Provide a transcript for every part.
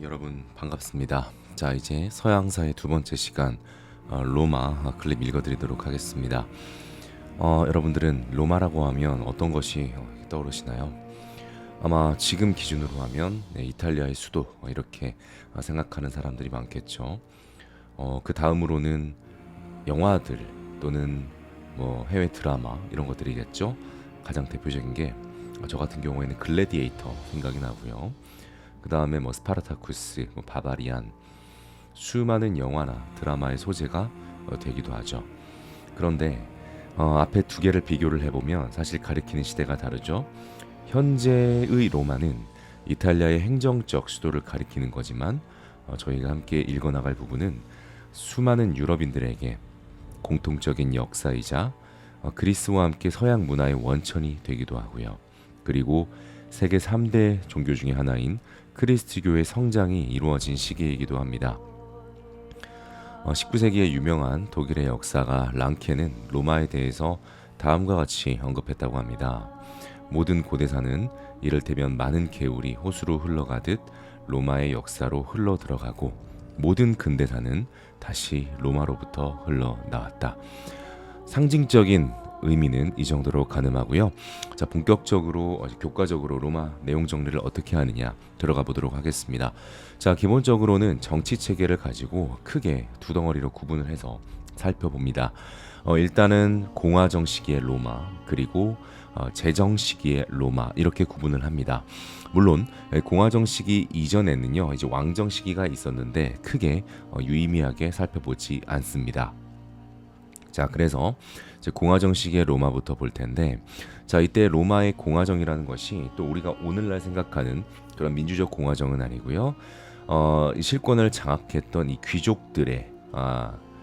여러분 반갑습니다. 자, 이제 서양사의 두 번째 시간 로마 클립 읽어드리도록 하겠습니다. 여러분들은 로마라고 하면 어떤 것이 떠오르시나요? 아마 지금 기준으로 하면 이탈리아의 수도 이렇게 생각하는 사람들이 많겠죠. 그 다음으로는 영화들 또는 뭐 해외 드라마 이런 것들이겠죠. 가장 대표적인 게 저 같은 경우에는 글래디에이터 생각이 나고요. 그 다음에 뭐 스파르타쿠스, 뭐 바바리안, 수많은 영화나 드라마의 소재가 되기도 하죠. 그런데 앞에 두 개를 비교를 해보면 사실 가리키는 시대가 다르죠. 현재의 로마는 이탈리아의 행정적 수도를 가리키는 거지만 저희가 함께 읽어나갈 부분은 수많은 유럽인들에게 공통적인 역사이자 그리스와 함께 서양 문화의 원천이 되기도 하고요. 그리고 세계 3대 종교 중의 하나인 크리스트교의 성장이 이루어진 시기이기도 합니다. 19세기의 유명한 독일의 역사가 랑케는 로마에 대해서 다음과 같이 언급했다고 합니다. 모든 고대사는 이를테면 많은 개울이 호수로 흘러가듯 로마의 역사로 흘러 들어가고 모든 근대사는 다시 로마로부터 흘러나왔다. 상징적인 의미는 이 정도로 가늠하고요. 자, 본격적으로 교과적으로 로마 내용 정리를 어떻게 하느냐 들어가 보도록 하겠습니다. 자, 기본적으로는 정치 체계를 가지고 크게 두 덩어리로 구분을 해서 살펴봅니다. 일단은 공화정 시기의 로마, 그리고 제정 시기의 로마 이렇게 구분을 합니다. 물론 공화정 시기 이전에는요, 이제 왕정 시기가 있었는데 크게 유의미하게 살펴보지 않습니다. 자, 그래서 이제 공화정 시기의 로마부터 볼 텐데, 자, 이때 로마의 공화정이라는 것이 또 우리가 오늘날 생각하는 그런 민주적 공화정은 아니고요. 이 실권을 장악했던 이 귀족들의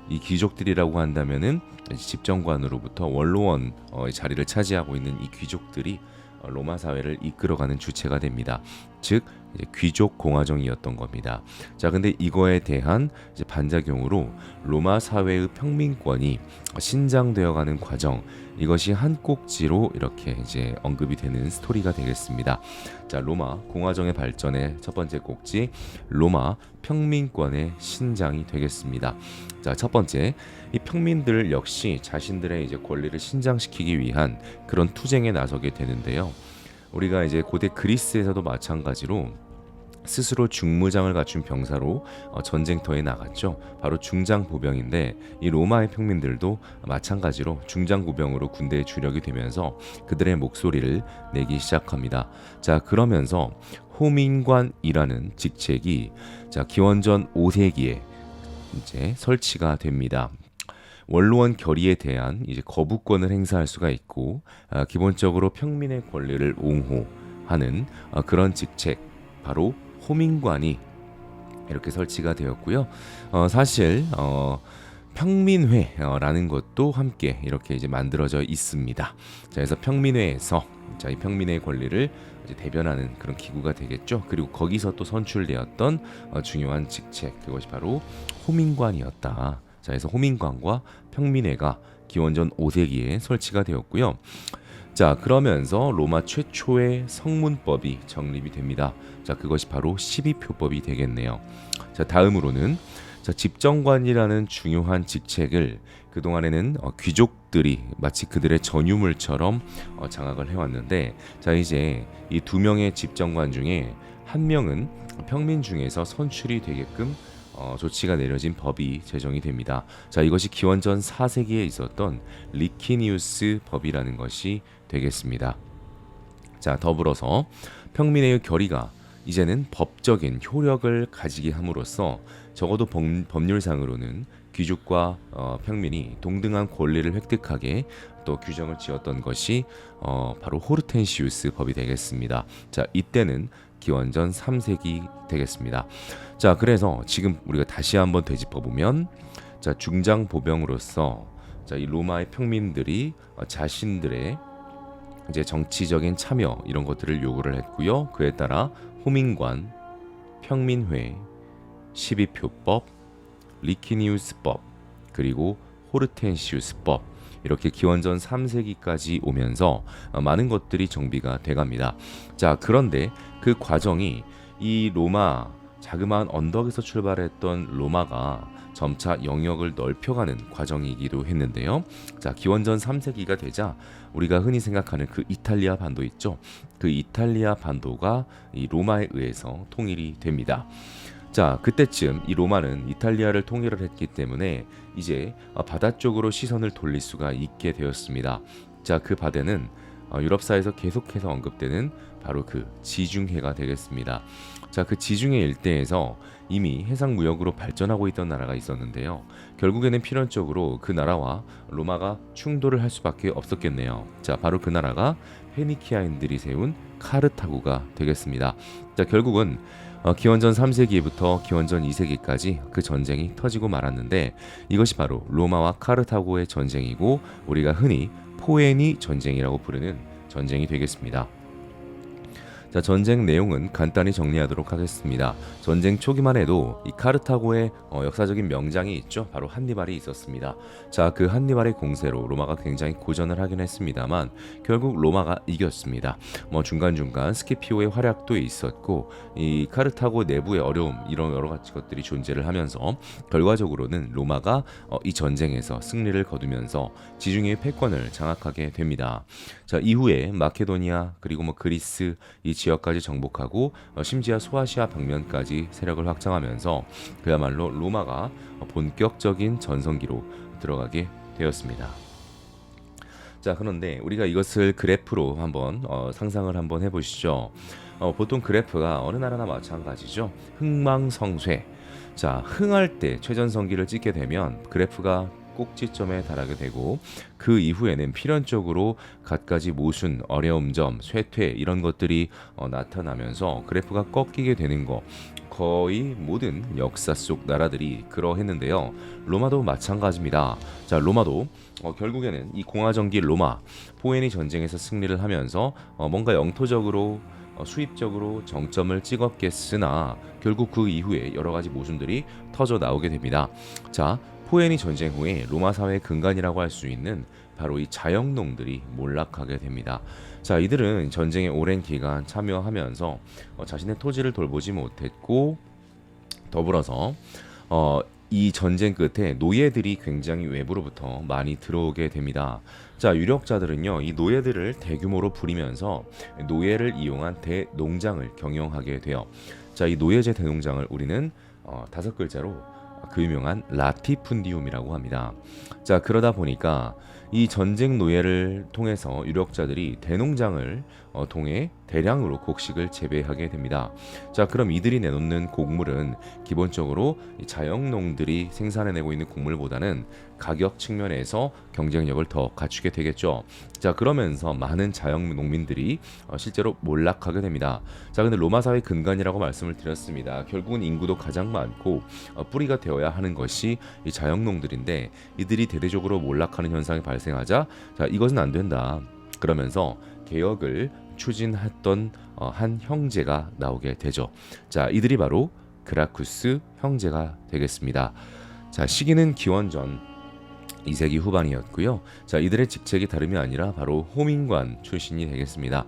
이 귀족들이라고 한다면은 집정관으로부터 원로원 자리를 차지하고 있는 이 귀족들이 로마 사회를 이끌어가는 주체가 됩니다. 즉 이제 귀족 공화정이었던 겁니다. 자, 근데 이거에 대한 이제 반작용으로 로마 사회의 평민권이 신장되어가는 과정, 이것이 한 꼭지로 이렇게 이제 언급이 되는 스토리가 되겠습니다. 자, 로마 공화정의 발전의 첫 번째 꼭지, 로마 평민권의 신장이 되겠습니다. 자, 첫 번째, 이 평민들 역시 자신들의 이제 권리를 신장시키기 위한 그런 투쟁에 나서게 되는데요. 우리가 이제 고대 그리스에서도 마찬가지로 스스로 중무장을 갖춘 병사로 전쟁터에 나갔죠. 바로 중장보병인데 이 로마의 평민들도 마찬가지로 중장보병으로 군대에 주력이 되면서 그들의 목소리를 내기 시작합니다. 자, 그러면서 호민관이라는 직책이 자, 기원전 5세기에 이제 설치가 됩니다. 원로원 결의에 대한 이제 거부권을 행사할 수가 있고 기본적으로 평민의 권리를 옹호하는 그런 직책, 바로 호민관이 이렇게 설치가 되었고요. 사실 평민회라는 것도 함께 이렇게 이제 만들어져 있습니다. 자, 그래서 평민회에서 자, 이 평민의 권리를 이제 대변하는 그런 기구가 되겠죠. 그리고 거기서 또 선출되었던 중요한 직책, 그것이 바로 호민관이었다. 자, 그래서 호민관과 평민회가 기원전 5세기에 설치가 되었고요. 자, 그러면서 로마 최초의 성문법이 정립이 됩니다. 자, 그것이 바로 12표법이 되겠네요. 자, 다음으로는 자, 집정관이라는 중요한 직책을 그동안에는 귀족들이 마치 그들의 전유물처럼 장악을 해왔는데, 자, 이제 이 두 명의 집정관 중에 한 명은 평민 중에서 선출이 되게끔 조치가 내려진 법이 제정이 됩니다. 자, 이것이 기원전 4세기에 있었던 리키니우스 법이라는 것이 되겠습니다. 자, 더불어서 평민의 결의가 이제는 법적인 효력을 가지게 함으로써 적어도 법률상으로는 귀족과 평민이 동등한 권리를 획득하게 또 규정을 지었던 것이 바로 호르텐시우스 법이 되겠습니다. 자, 이때는 기원전 3세기 되겠습니다. 자, 그래서 지금 우리가 다시 한번 되짚어보면, 자, 중장보병으로서 자, 이 로마의 평민들이 자신들의 이제 정치적인 참여 이런 것들을 요구를 했고요. 그에 따라 호민관, 평민회, 12표법, 리키니우스법, 그리고 호르텐시우스법, 이렇게 기원전 3세기까지 오면서 많은 것들이 정비가 돼갑니다. 자, 그런데 그 과정이 이 로마 자그마한 언덕에서 출발했던 로마가 점차 영역을 넓혀가는 과정이기도 했는데요. 자, 기원전 3세기가 되자 우리가 흔히 생각하는 그 이탈리아 반도 있죠. 그 이탈리아 반도가 이 로마에 의해서 통일이 됩니다. 자, 그때쯤 이 로마는 이탈리아를 통일을 했기 때문에 이제 바다 쪽으로 시선을 돌릴 수가 있게 되었습니다. 자, 그 바다는 유럽사에서 계속해서 언급되는 바로 그 지중해가 되겠습니다. 자, 그 지중해 일대에서 이미 해상 무역으로 발전하고 있던 나라가 있었는데요. 결국에는 필연적으로 그 나라와 로마가 충돌을 할 수밖에 없었겠네요. 자, 바로 그 나라가 페니키아인들이 세운 카르타고가 되겠습니다. 자, 결국은 기원전 3세기부터 기원전 2세기까지 그 전쟁이 터지고 말았는데 이것이 바로 로마와 카르타고의 전쟁이고 우리가 흔히 포에니 전쟁이라고 부르는 전쟁이 되겠습니다. 자, 전쟁 내용은 간단히 정리하도록 하겠습니다. 전쟁 초기만 해도 이 카르타고의 역사적인 명장이 있죠. 바로 한니발이 있었습니다. 자, 그 한니발의 공세로 로마가 굉장히 고전을 하긴 했습니다만 결국 로마가 이겼습니다. 중간중간 스키피오의 활약도 있었고 이 카르타고 내부의 어려움 이런 여러 가지 것들이 존재를 하면서 결과적으로는 로마가 이 전쟁에서 승리를 거두면서 지중해의 패권을 장악하게 됩니다. 자, 이후에 마케도니아 그리고 그리스 이 지역까지 정복하고 심지어 소아시아 방면까지 세력을 확장하면서 그야말로 로마가 본격적인 전성기로 들어가게 되었습니다. 자, 그런데 우리가 이것을 그래프로 한번 상상을 한번 해보시죠. 보통 그래프가 어느 나라나 마찬가지죠. 흥망성쇠. 자, 흥할 때 최전성기를 찍게 되면 그래프가 꼭지점에 달하게 되고 그 이후에는 필연적으로 갖가지 모순, 어려움점, 쇠퇴 이런 것들이 나타나면서 그래프가 꺾이게 되는 거 거의 모든 역사 속 나라들이 그러했는데요. 로마도 마찬가지입니다. 자, 로마도 결국에는 이 공화정기 로마 포에니 전쟁에서 승리를 하면서 뭔가 영토적으로 수입적으로 정점을 찍었겠으나 결국 그 이후에 여러 가지 모순들이 터져 나오게 됩니다. 자, 포에니 전쟁 후에 로마 사회의 근간이라고 할 수 있는 바로 이 자영농들이 몰락하게 됩니다. 자, 이들은 전쟁에 오랜 기간 참여하면서 자신의 토지를 돌보지 못했고 더불어서 이 전쟁 끝에 노예들이 굉장히 외부로부터 많이 들어오게 됩니다. 자, 유력자들은요, 이 노예들을 대규모로 부리면서 노예를 이용한 대농장을 경영하게 돼요. 자, 이 노예제 대농장을 우리는 5글자로 그 유명한 라티푼디움이라고 합니다. 자, 그러다 보니까 이 전쟁 노예를 통해서 유력자들이 대농장을 통해 대량으로 곡식을 재배하게 됩니다. 자, 그럼 이들이 내놓는 곡물은 기본적으로 자영농들이 생산해내고 있는 곡물보다는 가격 측면에서 경쟁력을 더 갖추게 되겠죠. 자, 그러면서 많은 자영농민들이 실제로 몰락하게 됩니다. 자, 근데 로마 사회 근간이라고 말씀을 드렸습니다. 결국은 인구도 가장 많고 뿌리가 되어야 하는 것이 이 자영농들인데 이들이 대대적으로 몰락하는 현상이 발생하자 자, 이것은 안 된다. 그러면서 개혁을 추진했던 한 형제가 나오게 되죠. 자, 이들이 바로 그라쿠스 형제가 되겠습니다. 자, 시기는 기원전 2세기 후반이었고요. 자, 이들의 직책이 다름이 아니라 바로 호민관 출신이 되겠습니다.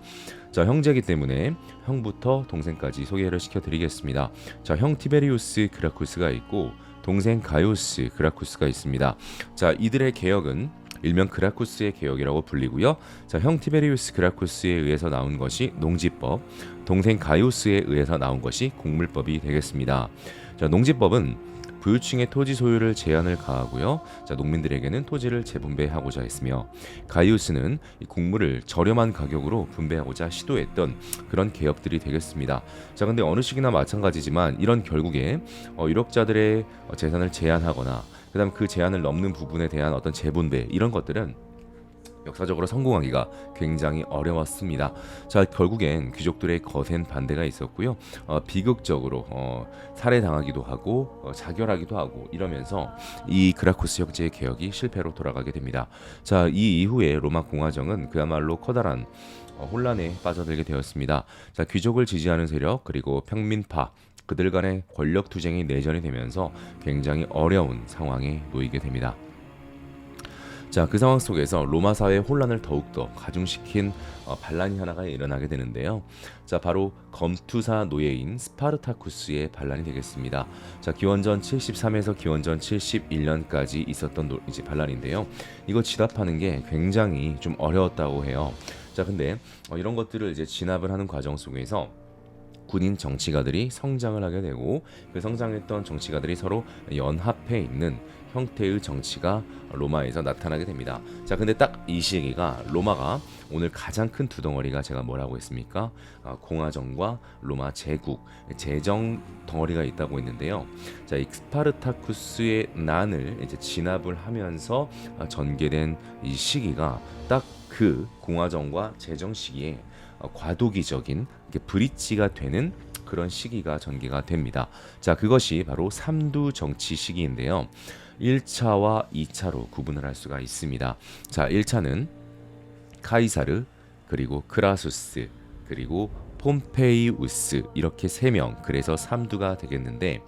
자, 형제이기 때문에 형부터 동생까지 소개를 시켜드리겠습니다. 자, 형 티베리우스 그라쿠스가 있고 동생 가이우스 그라쿠스가 있습니다. 자, 이들의 개혁은 일명 그라쿠스의 개혁이라고 불리고요. 자, 형 티베리우스 그라쿠스에 의해서 나온 것이 농지법, 동생 가이우스에 의해서 나온 것이 곡물법이 되겠습니다. 자, 농지법은 부유층의 토지 소유를 제한을 가하고요. 자, 농민들에게는 토지를 재분배하고자 했으며 가이우스는 이 곡물을 저렴한 가격으로 분배하고자 시도했던 그런 개혁들이 되겠습니다. 자, 근데 어느 시기나 마찬가지지만 이런 결국에 유력자들의 재산을 제한하거나 그다음 그 제한을 넘는 부분에 대한 어떤 재분배 이런 것들은 역사적으로 성공하기가 굉장히 어려웠습니다. 자, 결국엔 귀족들의 거센 반대가 있었고요. 비극적으로 살해당하기도 하고 자결하기도 하고 이러면서 이 그라쿠스 형제의 개혁이 실패로 돌아가게 됩니다. 자, 이 이후에 로마 공화정은 그야말로 커다란 혼란에 빠져들게 되었습니다. 자, 귀족을 지지하는 세력 그리고 평민파 그들 간의 권력 투쟁이 내전이 되면서 굉장히 어려운 상황에 놓이게 됩니다. 자, 그 상황 속에서 로마 사회의 혼란을 더욱더 가중시킨 반란이 하나가 일어나게 되는데요. 자, 바로 검투사 노예인 스파르타쿠스의 반란이 되겠습니다. 자, 기원전 73에서 기원전 71년까지 있었던 이제 반란인데요. 이거 진압하는 게 굉장히 좀 어려웠다고 해요. 자, 근데 이런 것들을 이제 진압을 하는 과정 속에서 군인 정치가들이 성장을 하게 되고, 그 성장했던 정치가들이 서로 연합해 있는 형태의 정치가 로마에서 나타나게 됩니다. 자, 근데 딱 이 시기가 로마가 오늘 가장 큰 두 덩어리가 제가 뭐라고 했습니까? 공화정과 로마 제국, 제정 덩어리가 있다고 했는데요. 자, 이 스파르타쿠스의 난을 이제 진압을 하면서 전개된 이 시기가 딱 그 공화정과 제정 시기에 과도기적인 브릿지가 되는 그런 시기가 전개가 됩니다. 자, 그것이 바로 삼두 정치 시기인데요. 1차와 2차로 구분을 할 수가 있습니다. 자, 1차는 카이사르, 그리고 크라수스, 그리고 폼페이우스, 이렇게 3명, 그래서 삼두가 되겠는데,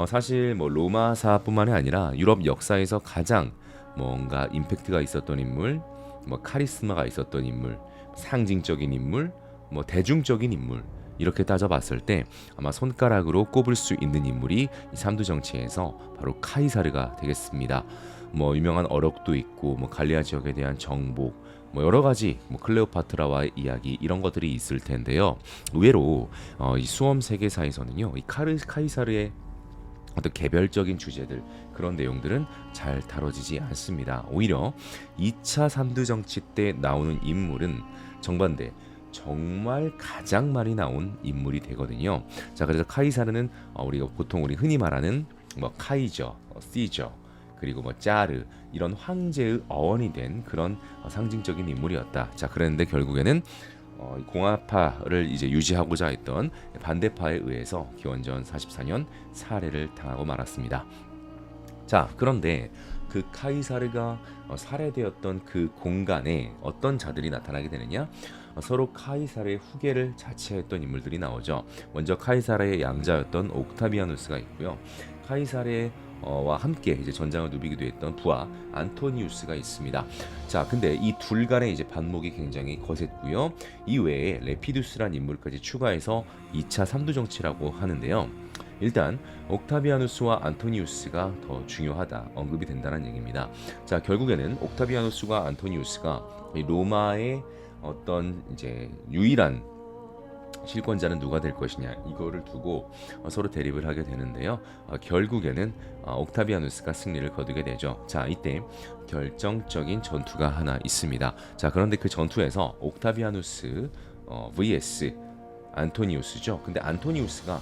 사실 뭐 로마사뿐만이 아니라 유럽 역사에서 가장 뭔가 임팩트가 있었던 인물, 뭐 카리스마가 있었던 인물, 상징적인 인물, 뭐 대중적인 인물, 이렇게 따져봤을 때 아마 손가락으로 꼽을 수 있는 인물이 이 삼두 정치에서 바로 카이사르가 되겠습니다. 뭐 유명한 어록도 있고, 뭐 갈리아 지역에 대한 정복, 뭐 여러 가지, 뭐 클레오파트라와의 이야기, 이런 것들이 있을 텐데요. 의외로 이 수험 세계사에서는요, 이 카이사르의 어떤 개별적인 주제들, 그런 내용들은 잘 다뤄지지 않습니다. 오히려 2차 삼두 정치 때 나오는 인물은 정반대, 정말 가장 많이 나온 인물이 되거든요. 자, 그래서 카이사르는 우리가 보통 우리 흔히 말하는 뭐 카이저, 시저, 그리고 뭐 짜르, 이런 황제의 어원이 된 그런 상징적인 인물이었다. 자, 그랬는데 결국에는 공화파를 이제 유지하고자 했던 반대파에 의해서 기원전 44년 살해를 당하고 말았습니다. 자, 그런데 그 카이사르가 살해되었던 그 공간에 어떤 자들이 나타나게 되느냐? 서로 카이사르의 후계를 자처했던 인물들이 나오죠. 먼저 카이사르의 양자였던 옥타비아누스가 있고요. 카이사르의 와 함께 이제 전장을 누비기도 했던 부하 안토니우스가 있습니다. 자, 근데 이 둘 간의 이제 반목이 굉장히 거셌고요. 이 외에 레피두스란 인물까지 추가해서 2차 삼두 정치라고 하는데요. 일단 옥타비아누스와 안토니우스가 더 중요하다, 언급이 된다는 얘기입니다. 자, 결국에는 옥타비아누스와 안토니우스가 로마의 어떤 이제 유일한 실권자는 누가 될 것이냐, 이거를 두고 서로 대립을 하게 되는데요. 결국에는 옥타비아누스가 승리를 거두게 되죠. 자, 이때 결정적인 전투가 하나 있습니다. 자, 그런데 그 전투에서 옥타비아누스 vs 안토니우스죠. 근데 안토니우스가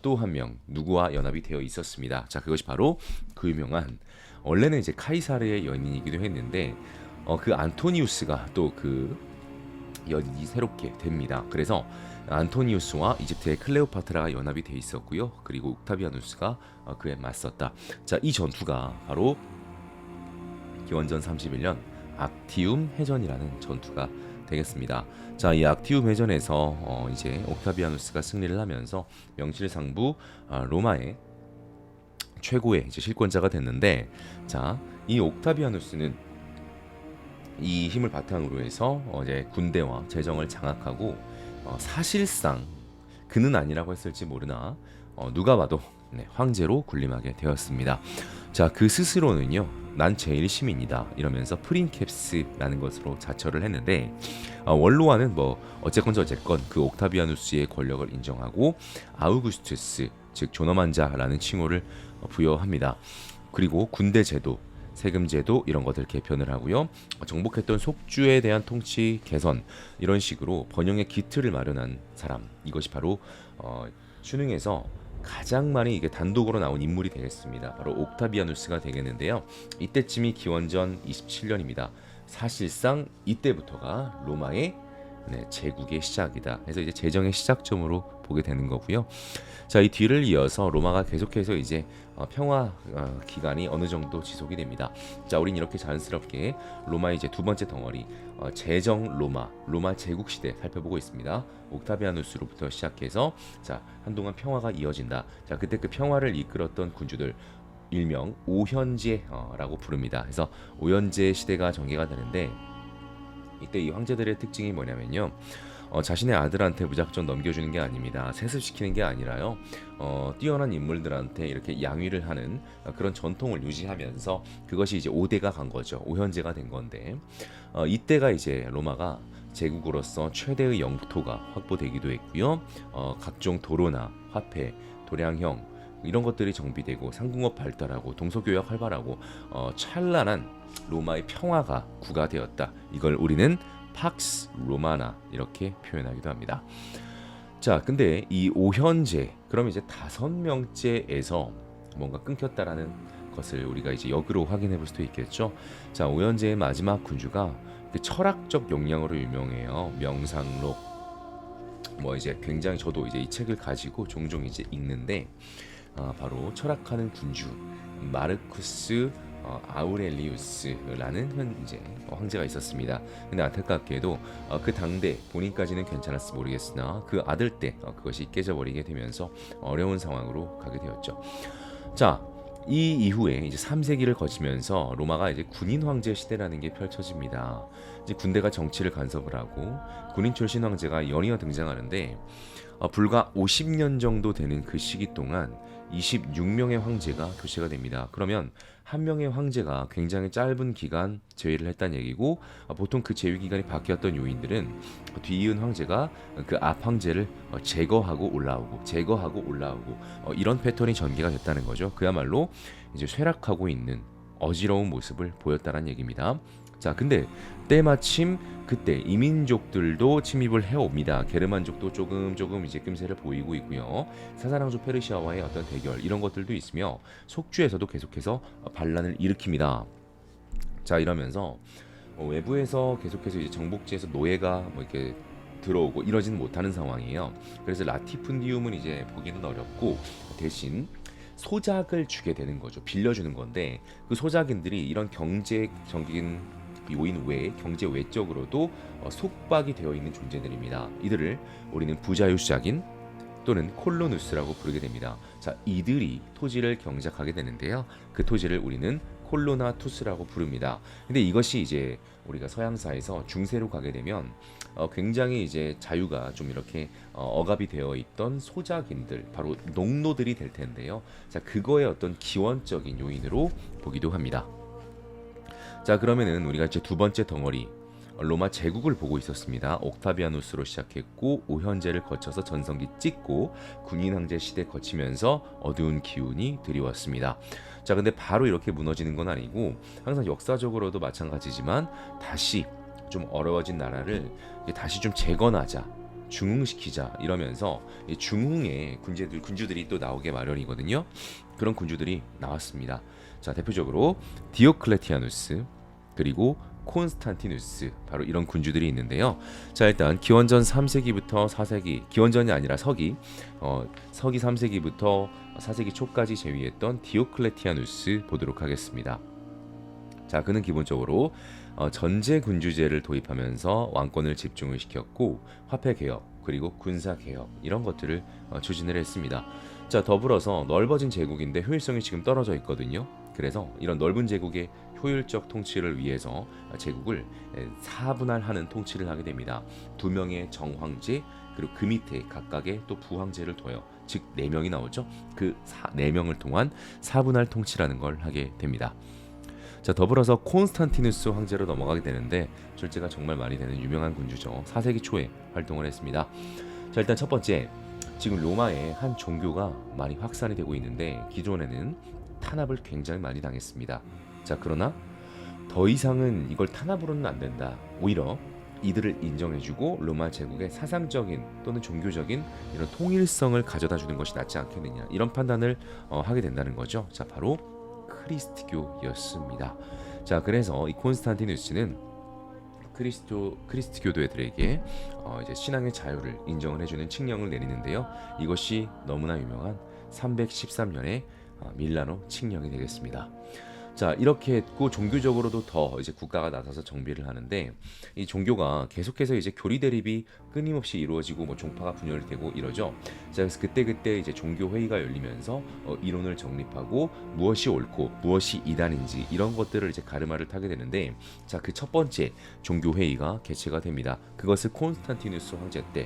또 한 명 누구와 연합이 되어 있었습니다. 자, 그것이 바로 그 유명한, 원래는 이제 카이사르의 연인이기도 했는데 그 안토니우스가 또 그 연인이 새롭게 됩니다. 그래서 안토니우스와 이집트의 클레오파트라가 연합이 돼 있었고요. 그리고 옥타비아누스가 그에 맞섰다. 자, 이 전투가 바로 기원전 31년 악티움 해전이라는 전투가 되겠습니다. 자, 이 악티움 해전에서 이제 옥타비아누스가 승리를 하면서 명실상부 로마의 최고의 이제 실권자가 됐는데, 자, 이 옥타비아누스는 이 힘을 바탕으로 해서 이제 군대와 재정을 장악하고, 사실상 그는 아니라고 했을지 모르나 누가 봐도 황제로 군림하게 되었습니다. 자, 그 스스로는요, 난 제일 시민이다 이러면서 프린캡스라는 것으로 자처를 했는데, 원로와는 뭐 어쨌건 그 옥타비아누스의 권력을 인정하고 아우구스투스, 즉 존엄한 자라는 칭호를 부여합니다. 그리고 군대 제도, 세금 제도, 이런 것들 개편을 하고요. 정복했던 속주에 대한 통치 개선, 이런 식으로 번영의 기틀을 마련한 사람, 이것이 바로 수능에서 가장 많이 이게 단독으로 나온 인물이 되겠습니다. 바로 옥타비아누스가 되겠는데요. 이때쯤이 기원전 27년입니다. 사실상 이때부터가 로마의 제국의 시작이다. 그래서 이제 제정의 시작점으로 보게 되는 거고요. 자, 이 뒤를 이어서 로마가 계속해서 이제 평화 기간이 어느 정도 지속이 됩니다. 자, 우린 이렇게 자연스럽게 로마의 이제 두 번째 덩어리, 제정 로마 제국 시대 살펴보고 있습니다. 옥타비아누스로부터 시작해서 자, 한동안 평화가 이어진다. 자, 그때 그 평화를 이끌었던 군주들, 일명 오현제라고 부릅니다. 그래서 오현제 시대가 전개가 되는데 이때 이 황제들의 특징이 뭐냐면요. 자신의 아들한테 무작정 넘겨주는 게 아닙니다. 세습시키는 게 아니라요. 뛰어난 인물들한테 이렇게 양위를 하는 그런 전통을 유지하면서 그것이 이제 5대가 간 거죠. 오현제가 된 건데 이때가 이제 로마가 제국으로서 최대의 영토가 확보되기도 했고요. 각종 도로나 화폐, 도량형 이런 것들이 정비되고 상공업 발달하고 동서교역 활발하고 찬란한 로마의 평화가 구가되었다. 이걸 우리는 팍스 로마나 이렇게 표현하기도 합니다. 자, 근데 이 오현제 그럼 이제 5명째에서 뭔가 끊겼다라는 것을 우리가 이제 역으로 확인해 볼 수도 있겠죠. 자, 오현제의 마지막 군주가 철학적 역량으로 유명해요. 명상록 뭐 이제 굉장히 저도 이제 이 책을 가지고 종종 이제 읽는데 바로 철학하는 군주 마르쿠스 아우렐리우스라는 이제 황제가 있었습니다. 근데 안타깝게도 그 당대 본인까지는 괜찮았을지 모르겠으나 그 아들 때 그것이 깨져버리게 되면서 어려운 상황으로 가게 되었죠. 자, 이 이후에 이제 3세기를 거치면서 로마가 이제 군인 황제 시대라는 게 펼쳐집니다. 이제 군대가 정치를 간섭을 하고 군인 출신 황제가 연이어 등장하는데 불과 50년 정도 되는 그 시기 동안 26명의 황제가 교체가 됩니다. 그러면 한 명의 황제가 굉장히 짧은 기간 재위를 했다는 얘기고 보통 그 재위 기간이 바뀌었던 요인들은 뒤이은 황제가 그 앞 황제를 제거하고 올라오고 이런 패턴이 전개가 됐다는 거죠. 그야말로 이제 쇠락하고 있는 어지러운 모습을 보였다는 얘기입니다. 자, 근데 때마침 그때 이민족들도 침입을 해옵니다. 게르만족도 조금 이제 낌새를 보이고 있고요. 사사랑조 페르시아와의 어떤 대결 이런 것들도 있으며 속주에서도 계속해서 반란을 일으킵니다. 자, 이러면서 외부에서 계속해서 이제 정복지에서 노예가 뭐 이렇게 들어오고 이러지는 못하는 상황이에요. 그래서 라티푼디움은 이제 보기는 어렵고 대신 소작을 주게 되는 거죠. 빌려주는 건데 그 소작인들이 이런 경제적인 요인 외에 경제 외적으로도 속박이 되어 있는 존재들입니다. 이들을 우리는 부자유작인 또는 콜로누스라고 부르게 됩니다. 자, 이들이 토지를 경작하게 되는데요. 그 토지를 우리는 콜로나투스라고 부릅니다. 근데 이것이 이제 우리가 서양사에서 중세로 가게 되면 굉장히 이제 자유가 좀 이렇게 억압이 되어 있던 소작인들, 바로 농노들이 될 텐데요. 자, 그거의 어떤 기원적인 요인으로 보기도 합니다. 자, 그러면은 우리가 이제 두 번째 덩어리 로마 제국을 보고 있었습니다. 옥타비아누스로 시작했고 오현제를 거쳐서 전성기 찍고 군인 황제 시대 거치면서 어두운 기운이 드리웠습니다. 자, 근데 바로 이렇게 무너지는 건 아니고 항상 역사적으로도 마찬가지지만 다시 좀 어려워진 나라를 다시 좀 재건하자, 중흥시키자 이러면서 중흥의 군주들이 또 나오게 마련이거든요. 그런 군주들이 나왔습니다. 자, 대표적으로 디오클레티아누스 그리고 콘스탄티누스, 바로 이런 군주들이 있는데요. 자, 일단 기원전 3세기부터 4세기, 기원전이 아니라 서기 3세기부터 4세기 초까지 재위했던 디오클레티아누스 보도록 하겠습니다. 자, 그는 기본적으로 전제 군주제를 도입하면서 왕권을 집중을 시켰고 화폐 개혁 그리고 군사 개혁 이런 것들을 추진을 했습니다. 자, 더불어서 넓어진 제국인데 효율성이 지금 떨어져 있거든요. 그래서 이런 넓은 제국의 효율적 통치를 위해서 제국을 4분할하는 통치를 하게 됩니다. 2명의 정황제 그리고 그 밑에 각각의 또 부황제를 둬요. 즉 4명이 나오죠. 그 4명을 통한 4분할 통치라는 걸 하게 됩니다. 자, 더불어서 콘스탄티누스 황제로 넘어가게 되는데 출제가 정말 많이 되는 유명한 군주죠. 4세기 초에 활동을 했습니다. 자, 일단 첫 번째, 지금 로마의 한 종교가 많이 확산이 되고 있는데 기존에는 탄압을 굉장히 많이 당했습니다. 자, 그러나 더 이상은 이걸 탄압으로는 안 된다. 오히려 이들을 인정해주고 로마 제국의 사상적인 또는 종교적인 이런 통일성을 가져다 주는 것이 낫지 않겠느냐, 이런 판단을 하게 된다는 거죠. 자, 바로 크리스트교였습니다. 자, 그래서 이 콘스탄티누스는 크리스트교도들에게 이제 신앙의 자유를 인정을 해주는 칙령을 내리는데요. 이것이 너무나 유명한 313년의 밀라노 칙령이 되겠습니다. 자, 이렇게 했고 종교적으로도 더 이제 국가가 나서서 정비를 하는데 이 종교가 계속해서 이제 교리 대립이 끊임없이 이루어지고 뭐 종파가 분열되고 이러죠. 자, 그래서 그때 이제 종교 회의가 열리면서 이론을 정립하고 무엇이 옳고 무엇이 이단인지 이런 것들을 이제 가르마를 타게 되는데 자, 그 첫 번째 종교 회의가 개최가 됩니다. 그것을 콘스탄티누스 황제 때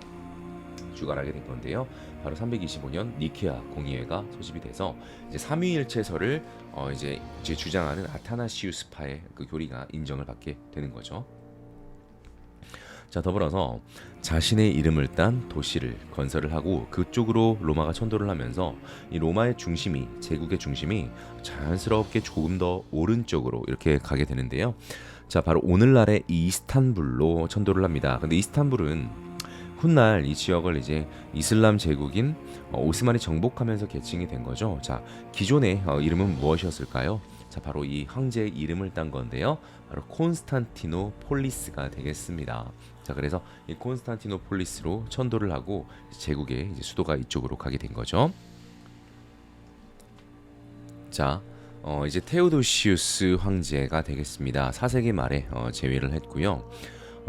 주관하게 된 건데요. 바로 325년 니케아 공의회가 소집이 돼서 이제 삼위일체설을 이제 주장하는 아타나시우스파의 그 교리가 인정을 받게 되는 거죠. 자, 더불어서 자신의 이름을 딴 도시를 건설을 하고 그쪽으로 로마가 천도를 하면서 이 로마의 중심이 제국의 중심이 자연스럽게 조금 더 오른쪽으로 이렇게 가게 되는데요. 자, 바로 오늘날의 이스탄불로 천도를 합니다. 근데 이스탄불은 훗날 이 지역을 이제 이슬람 제국인 오스만이 정복하면서 개칭이 된 거죠. 자, 기존의 이름은 무엇이었을까요? 자, 바로 이 황제의 이름을 딴 건데요. 바로 콘스탄티노폴리스가 되겠습니다. 자, 그래서 이 콘스탄티노폴리스로 천도를 하고 제국의 이제 수도가 이쪽으로 가게 된 거죠. 자, 이제 테오도시우스 황제가 되겠습니다. 4세기 말에 재위를 했고요.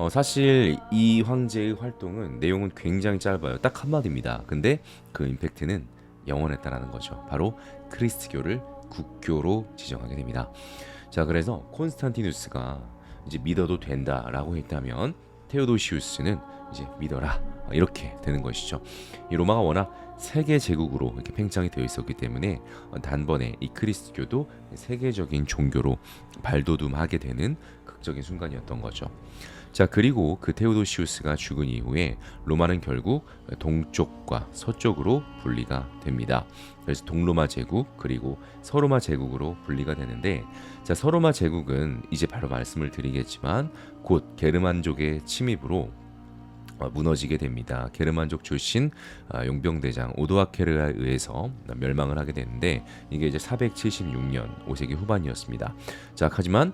사실 이 황제의 활동은 내용은 굉장히 짧아요. 딱 한마디입니다. 근데 그 임팩트는 영원했다라는 거죠. 바로 크리스트교를 국교로 지정하게 됩니다. 자, 그래서 콘스탄티누스가 이제 믿어도 된다라고 했다면 테오도시우스는 이제 믿어라 이렇게 되는 것이죠. 이 로마가 워낙 세계 제국으로 이렇게 팽창이 되어 있었기 때문에 단번에 이 크리스트교도 세계적인 종교로 발돋움하게 되는 극적인 순간이었던 거죠. 자, 그리고 그 테오도시우스가 죽은 이후에 로마는 결국 동쪽과 서쪽으로 분리가 됩니다. 그래서 동로마 제국 그리고 서로마 제국으로 분리가 되는데 자, 서로마 제국은 이제 바로 말씀을 드리겠지만 곧 게르만족의 침입으로 무너지게 됩니다. 게르만족 출신 용병대장 오도아케르에 의해서 멸망을 하게 되는데 이게 이제 476년 5세기 후반이었습니다. 자, 하지만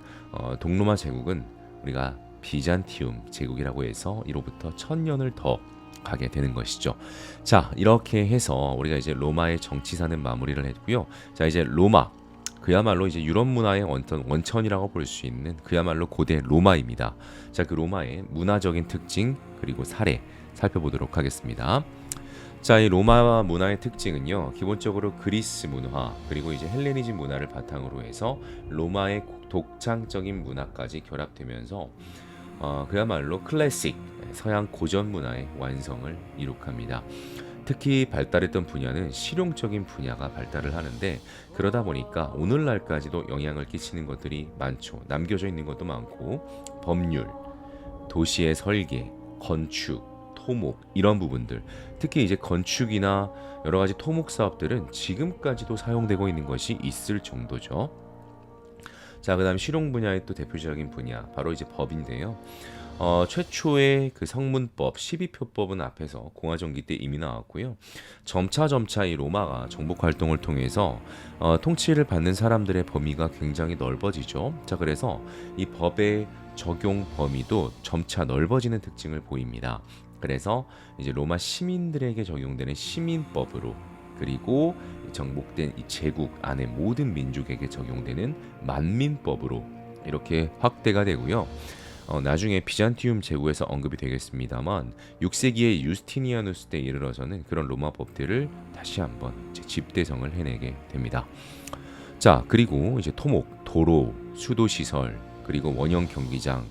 동로마 제국은 우리가 비잔티움 제국이라고 해서 이로부터 1000년을 더 가게 되는 것이죠. 자, 이렇게 해서 우리가 이제 로마의 정치사는 마무리를 했고요. 자, 이제 로마 그야말로 이제 유럽 문화의 원천이라고 볼 수 있는 그야말로 고대 로마입니다. 자, 그 로마의 문화적인 특징 그리고 사례 살펴보도록 하겠습니다. 자, 이 로마 문화의 특징은요, 기본적으로 그리스 문화 그리고 이제 헬레니즘 문화를 바탕으로 해서 로마의 독창적인 문화까지 결합되면서 그야말로 클래식 서양 고전 문화의 완성을 이룩합니다. 특히 발달했던 분야는 실용적인 분야가 발달을 하는데 그러다 보니까 오늘날까지도 영향을 끼치는 것들이 많죠. 남겨져 있는 것도 많고 법률, 도시의 설계, 건축, 토목 이런 부분들 특히 이제 건축이나 여러 가지 토목 사업들은 지금까지도 사용되고 있는 것이 있을 정도죠. 자, 그다음 실용 분야의 또 대표적인 분야 바로 이제 법인데요. 최초의 그 성문법 12표법은 앞에서 공화정기 때 이미 나왔고요. 점차 이 로마가 정복 활동을 통해서 통치를 받는 사람들의 범위가 굉장히 넓어지죠. 자, 그래서 이 법의 적용 범위도 점차 넓어지는 특징을 보입니다. 그래서 이제 로마 시민들에게 적용되는 시민법으로 그리고 정복된 이 제국 안의 모든 민족에게 적용되는 만민법으로 이렇게 확대가 되고요. 나중에 비잔티움 제국에서 언급이 되겠습니다만 6세기의 유스티니아누스 때 이르러서는 그런 로마 법들을 다시 한번 집대성을 해내게 됩니다. 자, 그리고 이제 토목, 도로, 수도 시설, 그리고 원형 경기장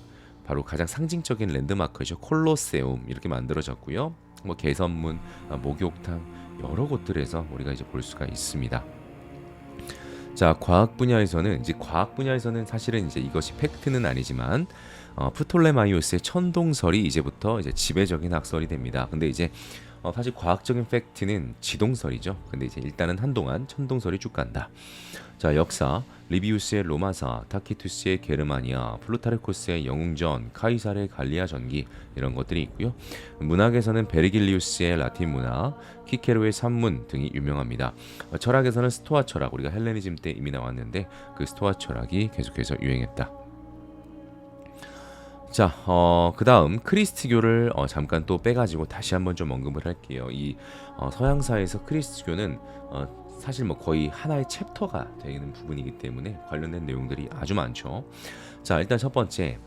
바로 가장 상징적인 랜드마크죠. 콜로세움 이렇게 만들어졌고요. 뭐 개선문, 목욕탕 여러 곳들에서 우리가 이제 볼 수가 있습니다. 자, 과학 분야에서는 사실은 이제 이것이 팩트는 아니지만 프톨레마이오스의 천동설이 이제부터 이제 지배적인 학설이 됩니다. 근데 이제 사실 과학적인 팩트는 지동설이죠. 근데 이제 일단은 한동안 천동설이 쭉 간다. 자, 역사 리비우스의 로마사, 타키투스의 게르마니아, 플루타르코스의 영웅전, 카이사르의 갈리아 전기 이런 것들이 있고요. 문학에서는 베르길리우스의 라틴 문화, 키케로의 산문 등이 유명합니다. 철학에서는 스토아 철학, 우리가 헬레니즘 때 이미 나왔는데 그 스토아 철학이 계속해서 유행했다. 자, 그 다음 크리스트교를 잠깐 또 빼가지고 다시 한번 좀 언급을 할게요. 이 서양사에서 크리스트교는 사실 뭐 거의 하나의 챕터가 되는 부분이기 때문에 관련된 내용들이 아주 많죠. 자, 일단 첫 번째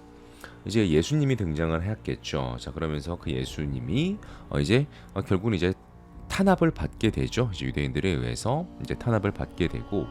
이제 예수님이 등장을 했겠죠. 자, 그러면서 그 예수님이 이제 결국은 이제 탄압을 받게 되죠. 이제 유대인들에 의해서 이제 탄압을 받게 되고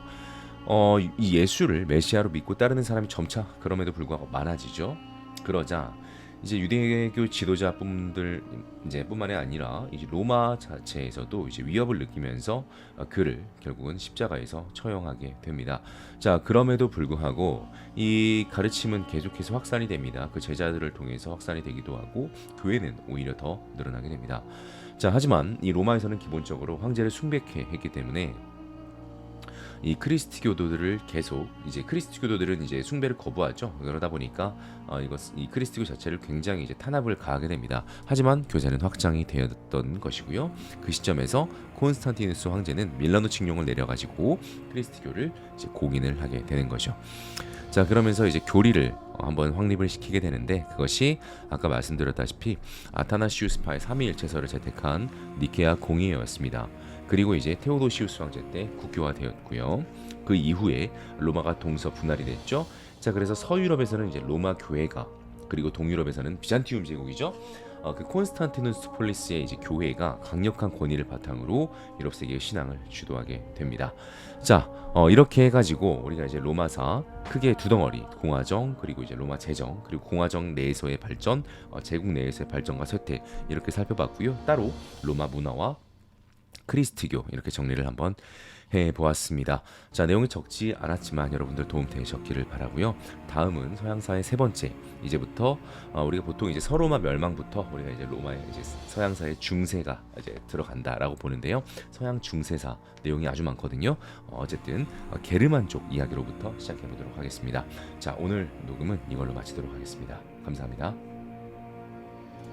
이 예수를 메시아로 믿고 따르는 사람이 점차 그럼에도 불구하고 많아지죠. 그러자 이제 유대교 지도자분들 이제 뿐만이 아니라 이제 로마 자체에서도 이제 위협을 느끼면서 그를 결국은 십자가에서 처형하게 됩니다. 자, 그럼에도 불구하고 이 가르침은 계속해서 확산이 됩니다. 그 제자들을 통해서 확산이 되기도 하고 교회는 오히려 더 늘어나게 됩니다. 자, 하지만 이 로마에서는 기본적으로 황제를 숭배해 했기 때문에 이 크리스티교도들을 계속 이제 크리스티교도들은 이제 숭배를 거부하죠. 그러다 보니까 이 크리스티교 자체를 굉장히 이제 탄압을 가하게 됩니다. 하지만 교제는 확장이 되었던 것이고요. 그 시점에서 콘스탄티누스 황제는 밀라노 칙령을 내려가지고 크리스티교를 이제 공인을 하게 되는 거죠. 자, 그러면서 이제 교리를 한번 확립을 시키게 되는데 그것이 아까 말씀드렸다시피 아타나시우스파의 삼위일체설을 채택한 니케아 공의회였습니다. 그리고 이제 테오도시우스 황제 때 국교화되었고요. 그 이후에 로마가 동서 분할이 됐죠. 자, 그래서 서유럽에서는 이제 로마 교회가 그리고 동유럽에서는 비잔티움 제국이죠. 그 콘스탄티누스 폴리스의 이제 교회가 강력한 권위를 바탕으로 유럽 세계의 신앙을 주도하게 됩니다. 자, 이렇게 해가지고 우리가 이제 로마사 크게 두 덩어리, 공화정 그리고 이제 로마 제정 그리고 공화정 내에서의 발전, 제국 내에서의 발전과 쇠퇴 이렇게 살펴봤고요. 따로 로마 문화와 크리스티교 이렇게 정리를 한번 해보았습니다. 자, 내용이 적지 않았지만 여러분들 도움 되셨기를 바라고요. 다음은 서양사의 세 번째. 이제부터 우리가 보통 이제 서로마 멸망부터 우리가 이제 로마의 이제 서양사의 중세가 이제 들어간다라고 보는데요. 서양 중세사 내용이 아주 많거든요. 어쨌든 게르만 쪽 이야기로부터 시작해 보도록 하겠습니다. 자, 오늘 녹음은 이걸로 마치도록 하겠습니다. 감사합니다.